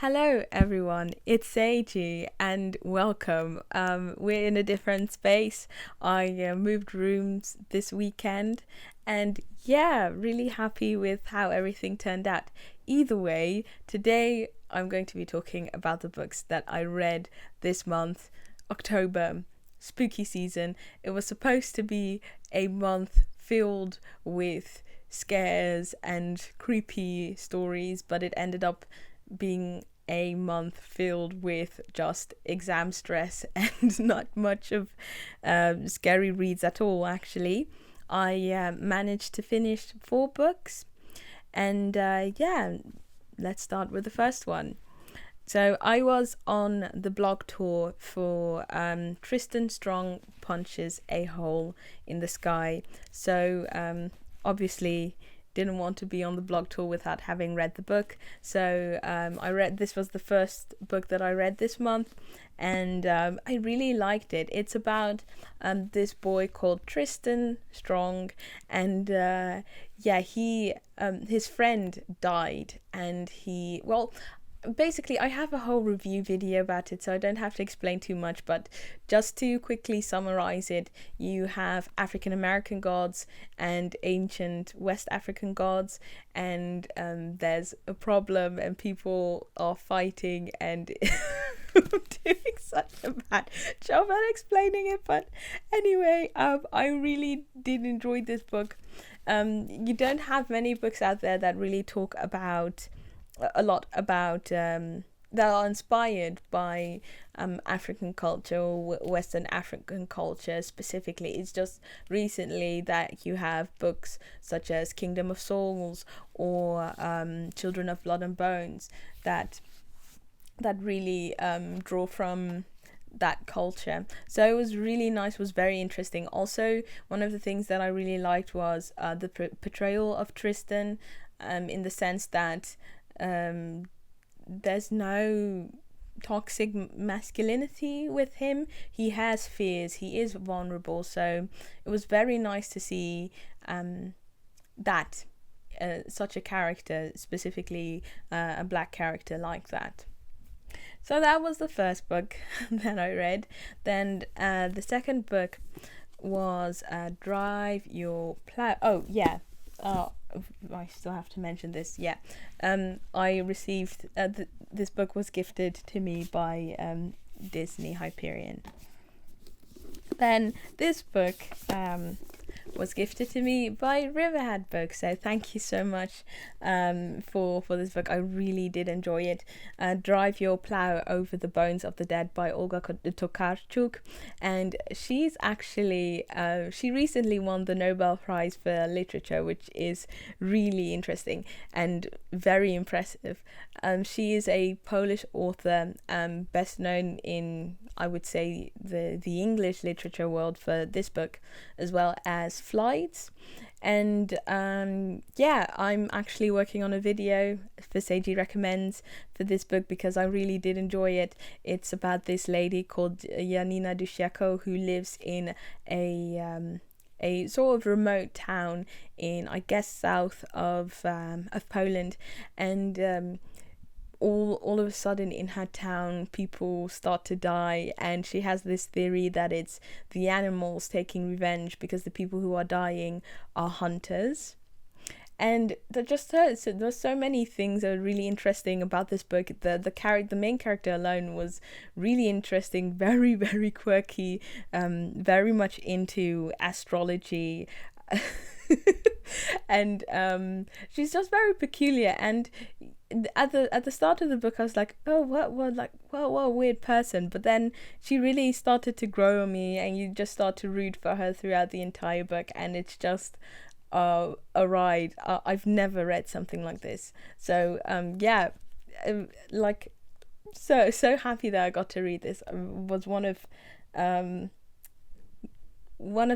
Hello, everyone. It's Seiji, and welcome. We're in a different space. I moved rooms this weekend, and yeah, really happy with how everything turned out. Either way, today I'm going to be talking about the books that I read this month, October, spooky season. It was supposed to be a month filled with scares and creepy stories, but it ended up being a month filled with just exam stress and not much of scary reads at all. Actually, I managed to finish 4 books, and let's start with the first one. So I was on the blog tour for Tristan Strong Punches a Hole in the Sky. So obviously didn't want to be on the blog tour without having read the book. So this was the first book that I read this month, and I really liked it. It's about this boy called Tristan Strong, and his friend died, and basically I have a whole review video about it, so I don't have to explain too much, but just to quickly summarize it, you have African American gods and ancient West African gods, and there's a problem and people are fighting, and I'm doing such a bad job at explaining it, but anyway, I really did enjoy this book. You don't have many books out there that really talk about a lot about that are inspired by African culture or Western African culture specifically. It's just recently that you have books such as Kingdom of Souls or Children of Blood and Bones that really draw from that culture. So it was really nice, was very interesting. Also, one of the things that I really liked was the portrayal of Tristan, in the sense that there's no toxic masculinity with him. He has fears, he is vulnerable, so it was very nice to see that such a character, specifically a black character like that. So that was the first book that I read. Then the second book was Drive Your Plow. I still have to mention this. I received this book was gifted to me by Disney Hyperion. Then this book was gifted to me by Riverhead Books, so thank you so much for this book. I really did enjoy it. Drive Your Plow Over the Bones of the Dead by Olga Tokarczuk, and she's actually she recently won the Nobel Prize for Literature, which is really interesting and very impressive. She is a Polish author, best known in, I would say, the English literature world for this book, as well as Flights. And I'm actually working on a video for Seiji Recommends for this book because I really did enjoy it. It's about this lady called Janina Dusiako who lives in a sort of remote town in, I guess, south of Poland, and all of a sudden in her town people start to die, and she has this theory that it's the animals taking revenge because the people who are dying are hunters. And there's so many things that are really interesting about this book. The main character alone was really interesting, very, very quirky, very much into astrology. And she's just very peculiar, and at the start of the book I was like, oh, what a weird person, but then she really started to grow on me, and you just start to root for her throughout the entire book, and it's just a ride. I've never read something like this, so so happy that I got to read this. It was one of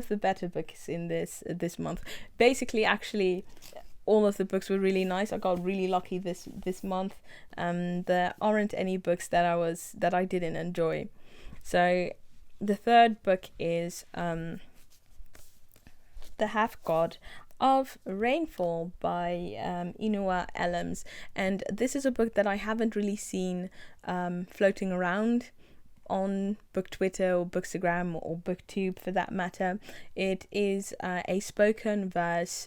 the better books in this month. Basically, actually, all of the books were really nice. I got really lucky this month. There aren't any books that I didn't enjoy. So the third book is The Half-God of Rainfall by Inua Ellams. And this is a book that I haven't really seen floating around on book Twitter or bookstagram or booktube for that matter. It is a spoken verse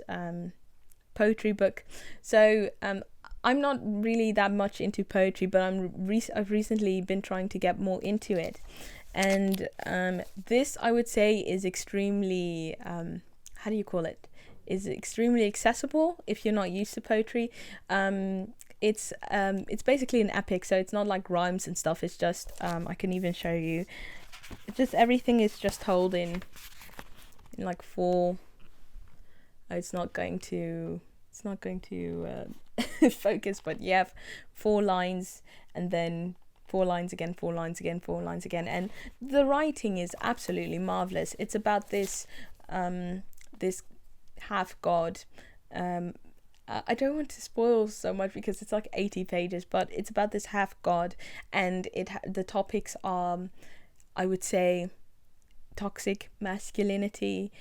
poetry book. So I'm not really that much into poetry, but I've recently been trying to get more into it. And this, I would say, is extremely how do you call it? Is extremely accessible if you're not used to poetry. It's basically an epic, so it's not like rhymes and stuff. It's just I can even show you. It's just everything is just told in like four. Oh, it's not going to focus, but you have 4 lines and then 4 lines again, 4 lines again, 4 lines again, and the writing is absolutely marvelous. It's about this this half-god. I don't want to spoil so much because it's like 80 pages, but it's about this half-god, and the topics are, I would say, toxic masculinity,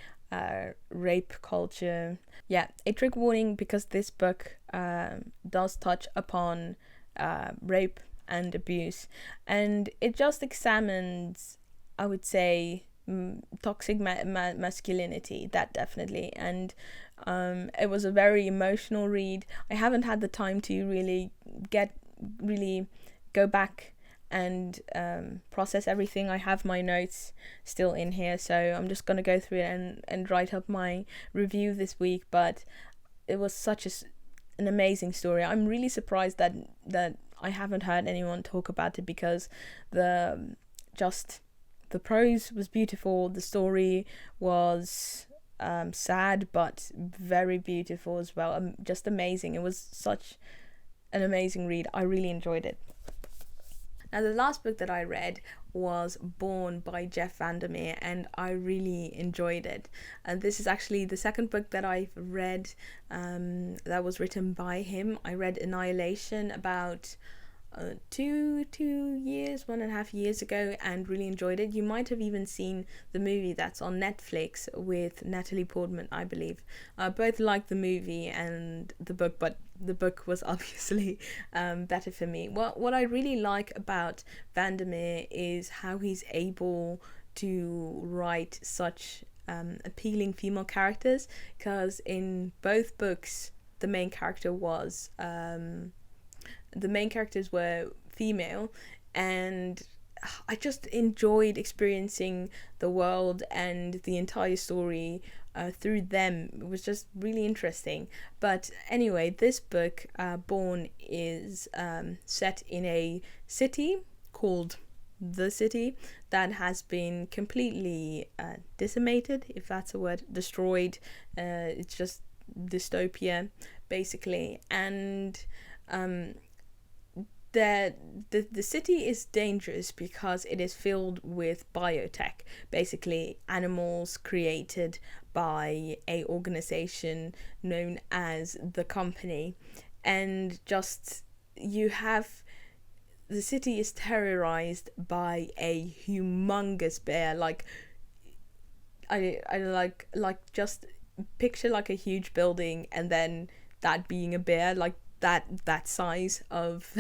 rape culture. Yeah, a trigger warning because this book does touch upon rape and abuse, and it just examines, I would say, toxic masculinity, that definitely. And it was a very emotional read. I haven't had the time to really go back and process everything. I have my notes still in here, so I'm just going to go through it and write up my review this week. But it was such an amazing story. I'm really surprised that I haven't heard anyone talk about it, because the prose was beautiful, the story was sad but very beautiful as well, just amazing. It was such an amazing read. I really enjoyed it. Now, the last book that I read was Borne by Jeff Vandermeer, and I really enjoyed it. And this is actually the second book that I've read that was written by him. I read Annihilation about 1.5 years ago and really enjoyed it. You might have even seen the movie that's on Netflix with Natalie Portman, I believe. Both liked the movie and the book, but the book was obviously better for me. What I really like about Vandermeer is how he's able to write such appealing female characters, because in both books the main characters were female, and I just enjoyed experiencing the world and the entire story through them. It was just really interesting. But anyway, this book, Borne, is set in a city called The City that has been completely decimated, if that's a word, destroyed. It's just dystopia, basically. And the city is dangerous because it is filled with biotech, basically animals created by a organization known as the Company. And just the city is terrorized by a humongous bear. Like I like just picture like a huge building and then that being a bear, like that size of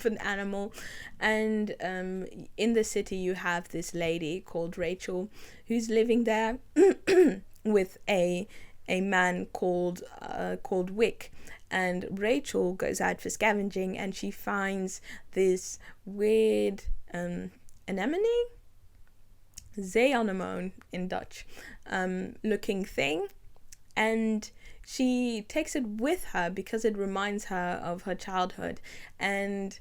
an animal. And in the city you have this lady called Rachel who's living there with a man called Wick. And Rachel goes out for scavenging and she finds this weird anemone, zeeanemone in Dutch, looking thing, and she takes it with her because it reminds her of her childhood, and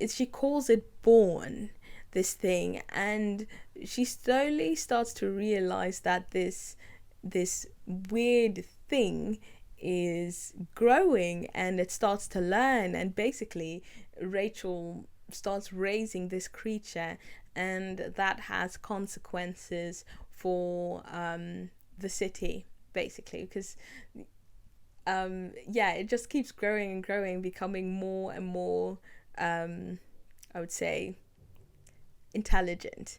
she calls it Borne, this thing. And she slowly starts to realize that this weird thing is growing and it starts to learn, and basically Rachel starts raising this creature, and that has consequences for the city, basically, because it just keeps growing and growing, becoming more and more I would say intelligent.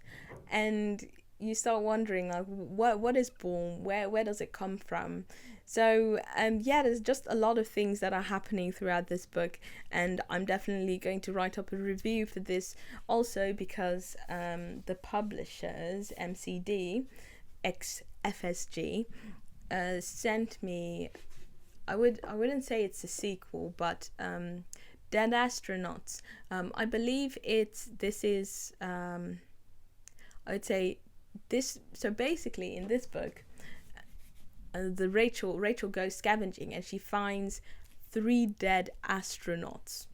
And you start wondering, like, what is Borne? Where does it come from? So yeah, there's just a lot of things that are happening throughout this book, and I'm definitely going to write up a review for this also, because the publishers, MCD ex FSG, sent me, I wouldn't say it's a sequel, but Dead Astronauts. I believe this is I would say this. So basically, in this book, the Rachel goes scavenging, and she finds 3 dead astronauts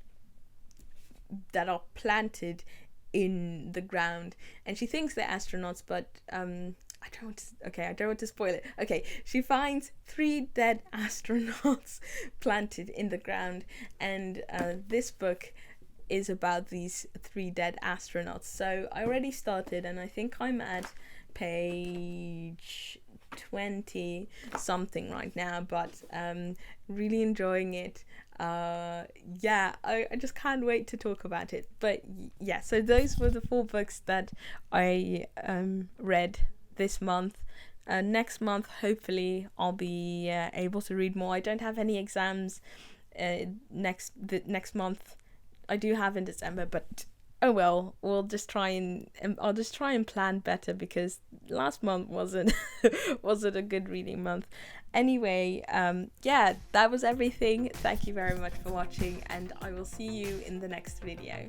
that are planted in the ground, and she thinks they're astronauts, but I don't want to spoil it. Okay, she finds 3 dead astronauts planted in the ground, and this book is about these 3 dead astronauts. So I already started, and I think I'm at page 20 something right now, but really enjoying it. Yeah, I just can't wait to talk about it. But yeah, so those were the 4 books that I read this month. Next month, hopefully, I'll be able to read more. I don't have any exams next month. I do have in December, but oh well, I'll just try and plan better, because last month wasn't a good reading month. Anyway, yeah, that was everything. Thank you very much for watching, and I will see you in the next video.